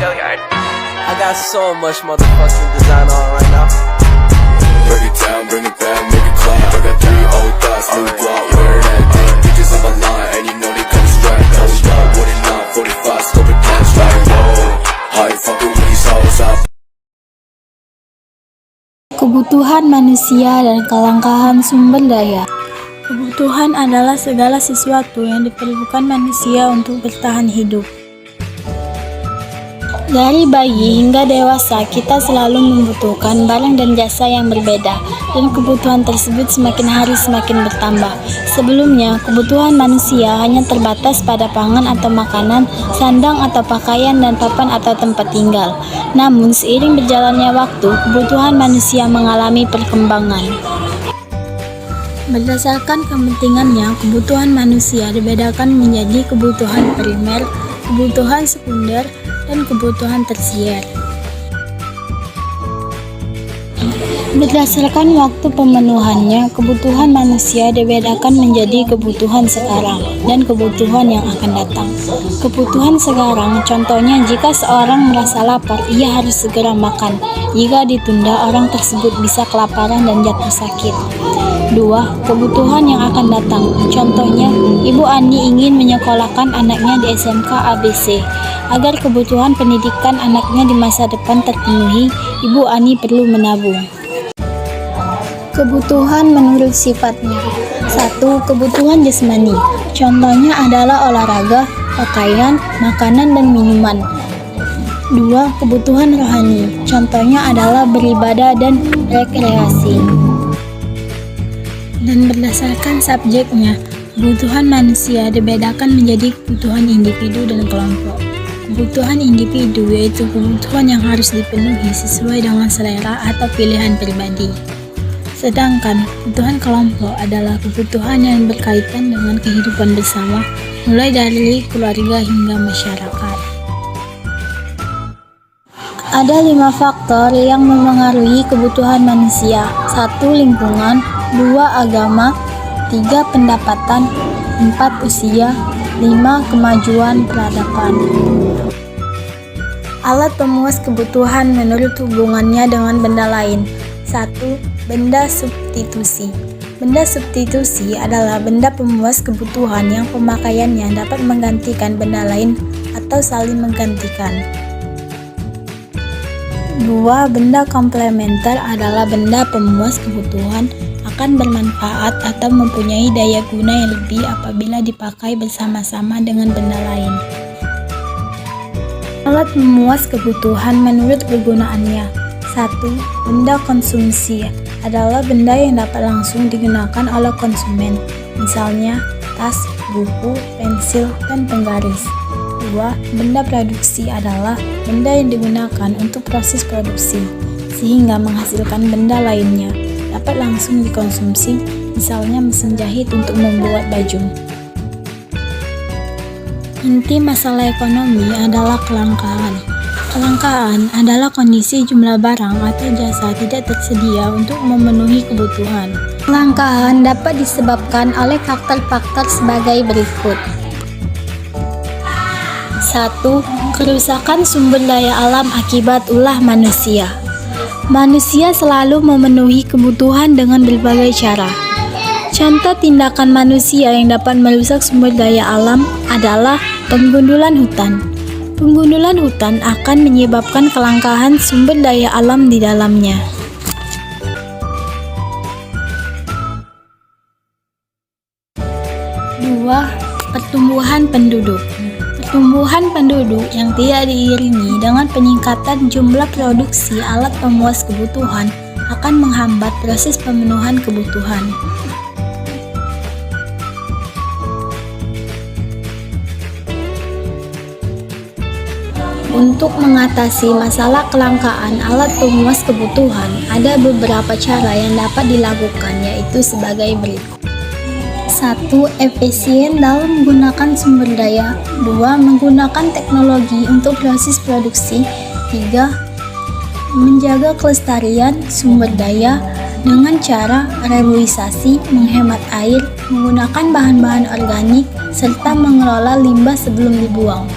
I got so much motherfucking design on right now. Break it down, bring it back, make it clap. I got 3 old thoughts, new block, where that day. Bitches on my line, and you know they come straight. Hold up, what it not, 45, scope it cash like whoa. How you fucking with these hoes up? Kebutuhan manusia dan kelangkaan sumber daya. Kebutuhan adalah segala sesuatu yang diperlukan manusia untuk bertahan hidup. Dari bayi hingga dewasa, kita selalu membutuhkan barang dan jasa yang berbeda, dan kebutuhan tersebut semakin hari semakin bertambah. Sebelumnya, kebutuhan manusia hanya terbatas pada pangan atau makanan, sandang atau pakaian, dan papan atau tempat tinggal. Namun, seiring berjalannya waktu, kebutuhan manusia mengalami perkembangan. Berdasarkan kepentingannya, kebutuhan manusia dibedakan menjadi kebutuhan primer, kebutuhan sekunder, dan kebutuhan tersier. Berdasarkan waktu pemenuhannya, kebutuhan manusia dibedakan menjadi kebutuhan sekarang dan kebutuhan yang akan datang. Kebutuhan sekarang, contohnya jika seorang merasa lapar, ia harus segera makan. Jika ditunda, orang tersebut bisa kelaparan dan jatuh sakit. 2. Kebutuhan yang akan datang, contohnya Ibu Ani ingin menyekolahkan anaknya di SMK ABC. Agar kebutuhan pendidikan anaknya di masa depan terpenuhi, Ibu Ani perlu menabung. Kebutuhan menurut sifatnya. 1. Kebutuhan jasmani, contohnya adalah olahraga, pakaian, makanan, dan minuman. 2. Kebutuhan rohani, contohnya adalah beribadah dan rekreasi. Dan berdasarkan subjeknya, kebutuhan manusia dibedakan menjadi kebutuhan individu dan kelompok. Kebutuhan individu yaitu kebutuhan yang harus dipenuhi sesuai dengan selera atau pilihan pribadi. Sedangkan kebutuhan kelompok adalah kebutuhan yang berkaitan dengan kehidupan bersama, mulai dari keluarga hingga masyarakat. Ada 5 faktor yang memengaruhi kebutuhan manusia. 1. Lingkungan, 2. Agama, 3. Pendapatan, 4. Usia, 5. Kemajuan peradaban. Alat pemuas kebutuhan menurut hubungannya dengan benda lain. 1. Benda substitusi. Benda substitusi adalah benda pemuas kebutuhan yang pemakaiannya dapat menggantikan benda lain atau saling menggantikan. 2. Benda komplementer adalah benda pemuas kebutuhan akan bermanfaat atau mempunyai daya guna yang lebih apabila dipakai bersama-sama dengan benda lain. Alat memuas kebutuhan menurut kegunaannya. 1. Benda konsumsi adalah benda yang dapat langsung digunakan oleh konsumen, misalnya tas, buku, pensil, dan penggaris. 2. Benda produksi adalah benda yang digunakan untuk proses produksi, sehingga menghasilkan benda lainnya, dapat langsung dikonsumsi, misalnya mesin jahit untuk membuat baju. Inti masalah ekonomi adalah kelangkaan. Kelangkaan adalah kondisi jumlah barang atau jasa tidak tersedia untuk memenuhi kebutuhan. Kelangkaan dapat disebabkan oleh faktor-faktor sebagai berikut. 1. Kerusakan sumber daya alam akibat ulah manusia. Manusia selalu memenuhi kebutuhan dengan berbagai cara. Contoh tindakan manusia yang dapat merusak sumber daya alam adalah penggundulan hutan. Penggundulan hutan akan menyebabkan kelangkaan sumber daya alam di dalamnya. 2. Pertumbuhan penduduk. Pertumbuhan penduduk yang tidak diiringi dengan peningkatan jumlah produksi alat pemuas kebutuhan akan menghambat proses pemenuhan kebutuhan. Untuk mengatasi masalah kelangkaan alat pemuas kebutuhan, ada beberapa cara yang dapat dilakukan, yaitu sebagai berikut. 1. Efisien dalam menggunakan sumber daya. 2. Menggunakan teknologi untuk proses produksi. 3. Menjaga kelestarian sumber daya dengan cara reboisasi, menghemat air, menggunakan bahan-bahan organik, serta mengelola limbah sebelum dibuang.